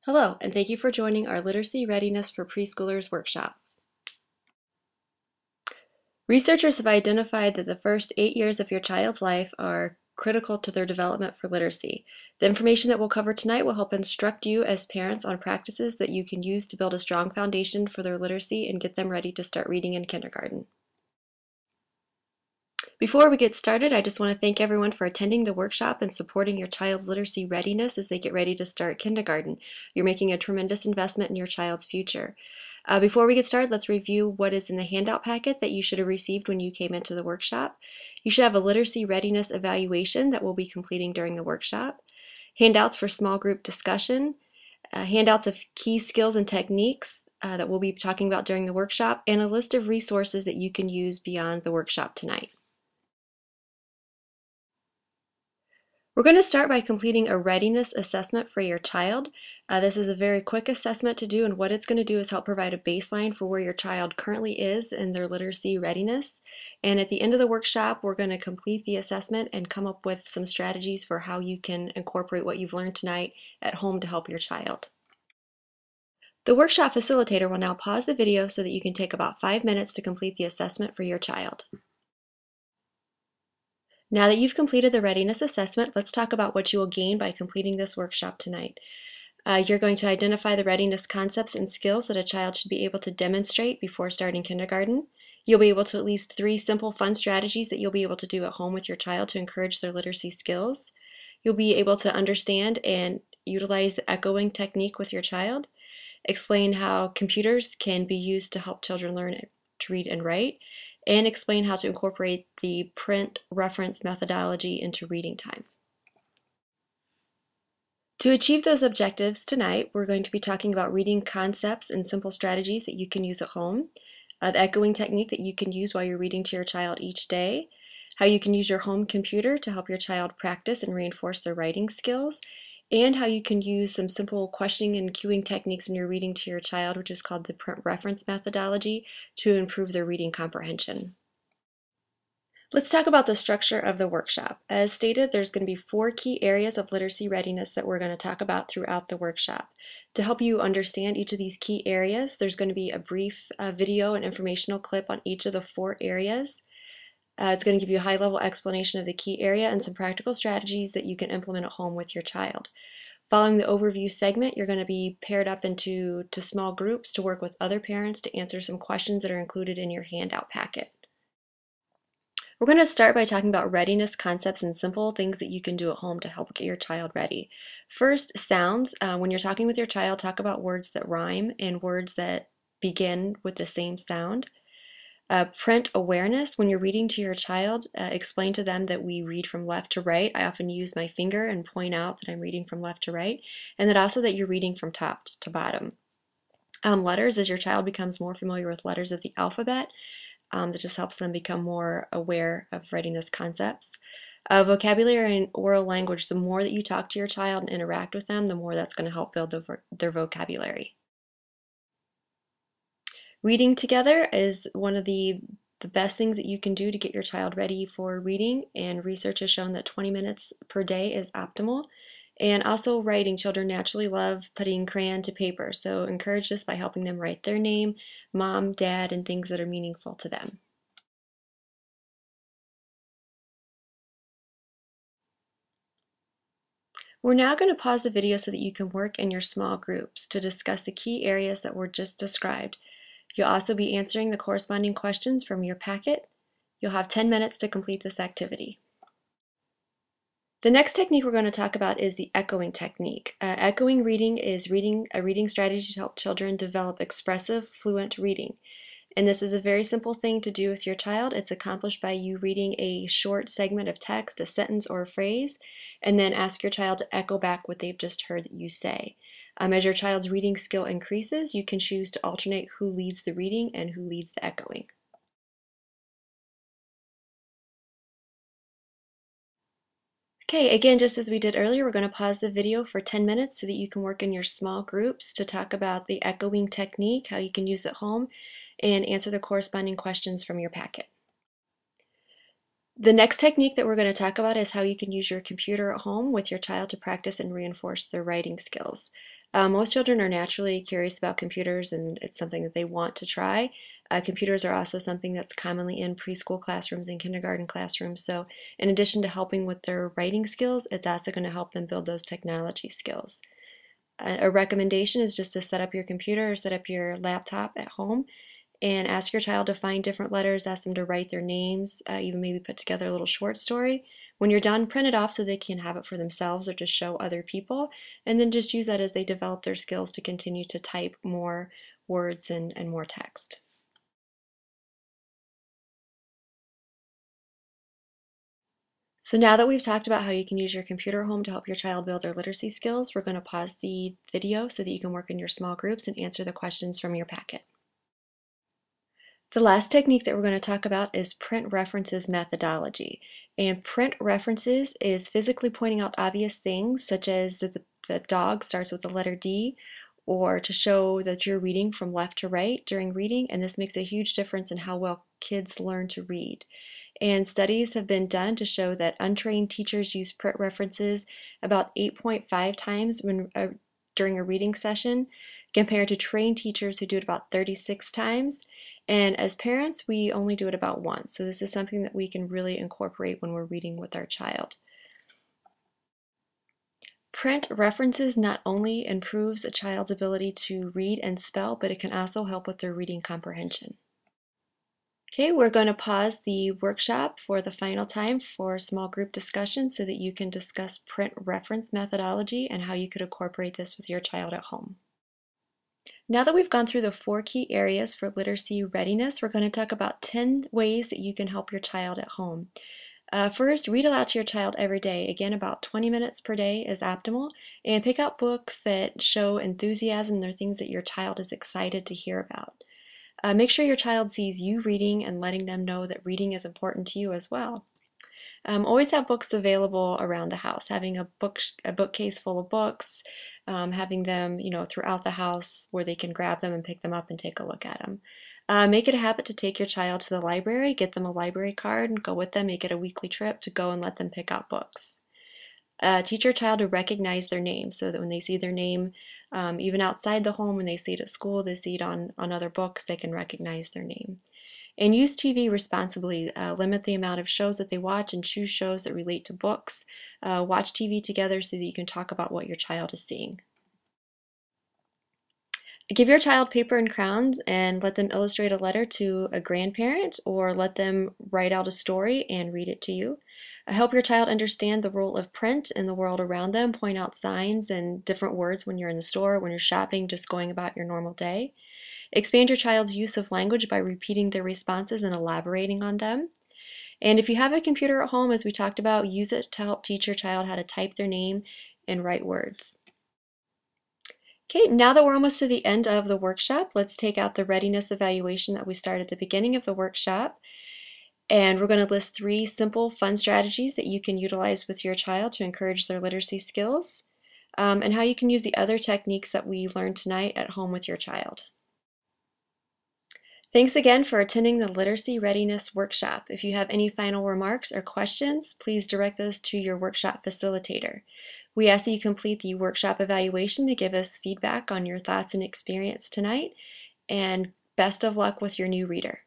Hello, and thank you for joining our Literacy Readiness for Preschoolers workshop. Researchers have identified that the first 8 years of your child's life are critical to their development for literacy. The information that we'll cover tonight will help instruct you as parents on practices that you can use to build a strong foundation for their literacy and get them ready to start reading in kindergarten. Before we get started, I just want to thank everyone for attending the workshop and supporting your child's literacy readiness as they get ready to start kindergarten. You're making a tremendous investment in your child's future. Before we get started, let's review what is in the handout packet that you should have received when you came into the workshop. You should have a literacy readiness evaluation that we'll be completing during the workshop, handouts for small group discussion, handouts of key skills and techniques that we'll be talking about during the workshop, and a list of resources that you can use beyond the workshop tonight. We're going to start by completing a readiness assessment for your child. This is a very quick assessment to do, and what it's going to do is help provide a baseline for where your child currently is in their literacy readiness. And at the end of the workshop, we're going to complete the assessment and come up with some strategies for how you can incorporate what you've learned tonight at home to help your child. The workshop facilitator will now pause the video so that you can take about 5 minutes to complete the assessment for your child. Now that you've completed the readiness assessment, let's talk about what you will gain by completing this workshop tonight. You're going to identify the readiness concepts and skills that a child should be able to demonstrate before starting kindergarten. You'll be able to at least 3 simple fun strategies that you'll be able to do at home with your child to encourage their literacy skills. You'll be able to understand and utilize the echoing technique with your child, explain how computers can be used to help children learn to read and write, and explain how to incorporate the print reference methodology into reading time. To achieve those objectives tonight, we're going to be talking about reading concepts and simple strategies that you can use at home, the echoing technique that you can use while you're reading to your child each day, how you can use your home computer to help your child practice and reinforce their writing skills, and how you can use some simple questioning and cueing techniques when you're reading to your child, which is called the print reference methodology, to improve their reading comprehension. Let's talk about the structure of the workshop. As stated, there's going to be 4 key areas of literacy readiness that we're going to talk about throughout the workshop. To help you understand each of these key areas, there's going to be a brief video and informational clip on each of the 4 areas. It's going to give you a high-level explanation of the key area and some practical strategies that you can implement at home with your child. Following the overview segment, you're going to be paired up into small groups to work with other parents to answer some questions that are included in your handout packet. We're going to start by talking about readiness concepts and simple things that you can do at home to help get your child ready. First, sounds. When you're talking with your child, talk about words that rhyme and words that begin with the same sound. Print awareness. When you're reading to your child, explain to them that we read from left to right. I often use my finger and point out that I'm reading from left to right, and that also that you're reading from top to bottom. Letters, as your child becomes more familiar with letters of the alphabet, that just helps them become more aware of readiness concepts. Vocabulary and oral language, the more that you talk to your child and interact with them, the more that's going to help build their vocabulary. Reading together is one of the best things that you can do to get your child ready for reading, and research has shown that 20 minutes per day is optimal. And also writing. Children naturally love putting crayon to paper, so encourage this by helping them write their name, mom, dad, and things that are meaningful to them. We're now going to pause the video so that you can work in your small groups to discuss the key areas that were just described. You'll also be answering the corresponding questions from your packet. You'll have 10 minutes to complete this activity. The next technique we're going to talk about is the echoing technique. Echoing reading is a reading strategy to help children develop expressive, fluent reading. And this is a very simple thing to do with your child. It's accomplished by you reading a short segment of text, a sentence or a phrase, and then ask your child to echo back what they've just heard that you say. As your child's reading skill increases, you can choose to alternate who leads the reading and who leads the echoing. Okay, again, just as we did earlier, we're going to pause the video for 10 minutes so that you can work in your small groups to talk about the echoing technique, how you can use it at home, and answer the corresponding questions from your packet. The next technique that we're going to talk about is how you can use your computer at home with your child to practice and reinforce their writing skills. Most children are naturally curious about computers and it's something that they want to try. Computers are also something that's commonly in preschool classrooms and kindergarten classrooms. So in addition to helping with their writing skills, it's also going to help them build those technology skills. A recommendation is just to set up your computer or set up your laptop at home and ask your child to find different letters, ask them to write their names, even maybe put together a little short story. When you're done, print it off so they can have it for themselves or just show other people, and then just use that as they develop their skills to continue to type more words and more text. So now that we've talked about how you can use your computer at home to help your child build their literacy skills, we're going to pause the video so that you can work in your small groups and answer the questions from your packet. The last technique that we're going to talk about is print references methodology. And print references is physically pointing out obvious things, such as that the dog starts with the letter D, or to show that you're reading from left to right during reading, and this makes a huge difference in how well kids learn to read. And studies have been done to show that untrained teachers use print references about 8.5 times during a reading session, compared to trained teachers who do it about 36 times. And as parents, we only do it about once. So this is something that we can really incorporate when we're reading with our child. Print references not only improves a child's ability to read and spell, but it can also help with their reading comprehension. Okay, we're going to pause the workshop for the final time for small group discussion so that you can discuss print reference methodology and how you could incorporate this with your child at home. Now that we've gone through the 4 key areas for literacy readiness, we're going to talk about 10 ways that you can help your child at home. First, read aloud to your child every day. Again, about 20 minutes per day is optimal. And pick out books that show enthusiasm. They're things that your child is excited to hear about. Make sure your child sees you reading and letting them know that reading is important to you as well. Always have books available around the house. Having a bookcase full of books, having them, throughout the house where they can grab them and pick them up and take a look at them. Make it a habit to take your child to the library, get them a library card and go with them. Make it a weekly trip to go and let them pick out books. Teach your child to recognize their name so that when they see their name, even outside the home, when they see it at school, they see it on other books, they can recognize their name. And use TV responsibly. Limit the amount of shows that they watch and choose shows that relate to books. Watch TV together so that you can talk about what your child is seeing. Give your child paper and crayons and let them illustrate a letter to a grandparent or let them write out a story and read it to you. Help your child understand the role of print in the world around them. Point out signs and different words when you're in the store, when you're shopping, just going about your normal day. Expand your child's use of language by repeating their responses and elaborating on them. And if you have a computer at home, as we talked about, use it to help teach your child how to type their name and write words. Okay, now that we're almost to the end of the workshop, let's take out the readiness evaluation that we started at the beginning of the workshop. And we're going to list 3 simple, fun strategies that you can utilize with your child to encourage their literacy skills, and how you can use the other techniques that we learned tonight at home with your child. Thanks again for attending the Literacy Readiness Workshop. If you have any final remarks or questions, please direct those to your workshop facilitator. We ask that you complete the workshop evaluation to give us feedback on your thoughts and experience tonight, and best of luck with your new reader.